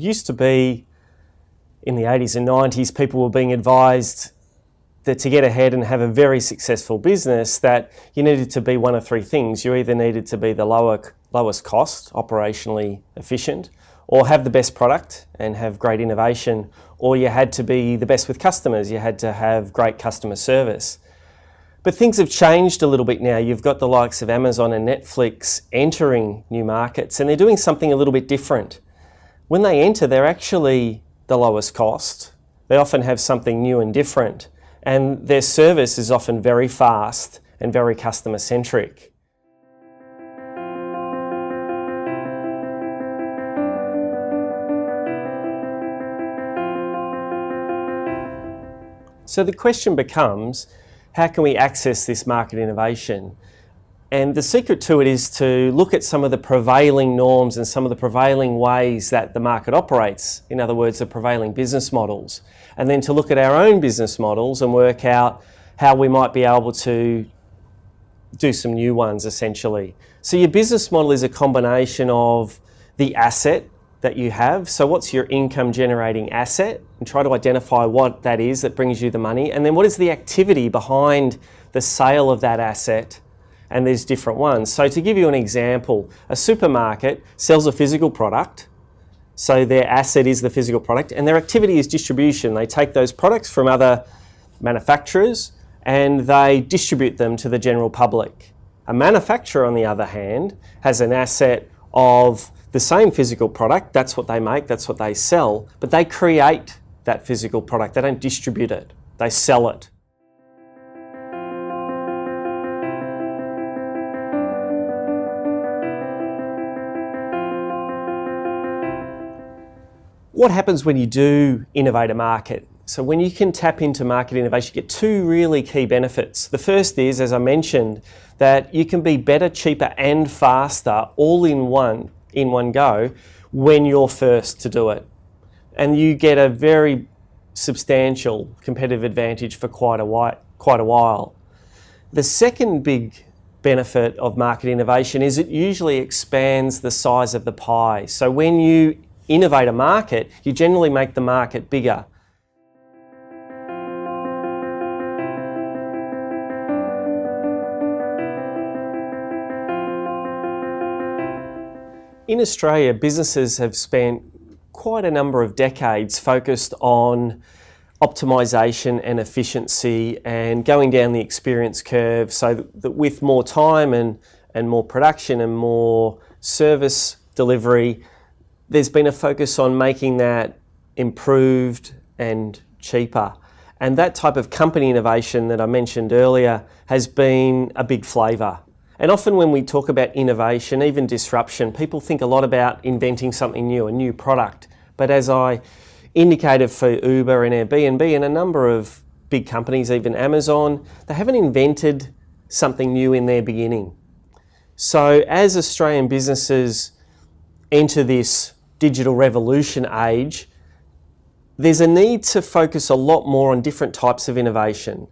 used to be, in the 80s and 90s, people were being advised that to get ahead and have a very successful business, that you needed to be one of three things. You either needed to be the lowest cost, operationally efficient, or have the best product and have great innovation, or you had to be the best with customers. You had to have great customer service. But things have changed a little bit now. You've got the likes of Amazon and Netflix entering new markets, and they're doing something a little bit different. When they enter, they're actually the lowest cost. They often have something new and different, and their service is often very fast and very customer-centric. So the question becomes, how can we access this market innovation? And the secret to it is to look at some of the prevailing norms and some of the prevailing ways that the market operates. In other words, the prevailing business models. And then to look at our own business models and work out how we might be able to do some new ones, essentially. So your business model is a combination of the asset that you have. So what's your income generating asset? And try to identify what that is that brings you the money. And then what is the activity behind the sale of that asset? And there's different ones. So to give you an example, a supermarket sells a physical product. So their asset is the physical product, and their activity is distribution. They take those products from other manufacturers and they distribute them to the general public. A manufacturer, on the other hand, has an asset of the same physical product. That's what they make, that's what they sell, but they create that physical product. They don't distribute it, they sell it. What happens when you do innovate a market? So when you can tap into market innovation, you get two really key benefits. The first is, as I mentioned, that you can be better, cheaper and faster all in one go when you're first to do it. And you get a very substantial competitive advantage for quite a while. The second big benefit of market innovation is it usually expands the size of the pie. So when you innovate a market, you generally make the market bigger. In Australia, businesses have spent quite a number of decades focused on optimisation and efficiency and going down the experience curve, so that with more time and more production and more service delivery, there's been a focus on making that improved and cheaper. And that type of company innovation that I mentioned earlier has been a big flavour. And often when we talk about innovation, even disruption, people think a lot about inventing something new, a new product. But as I indicated for Uber and Airbnb and a number of big companies, even Amazon, they haven't invented something new in their beginning. So as Australian businesses enter this digital revolution age, there's a need to focus a lot more on different types of innovation.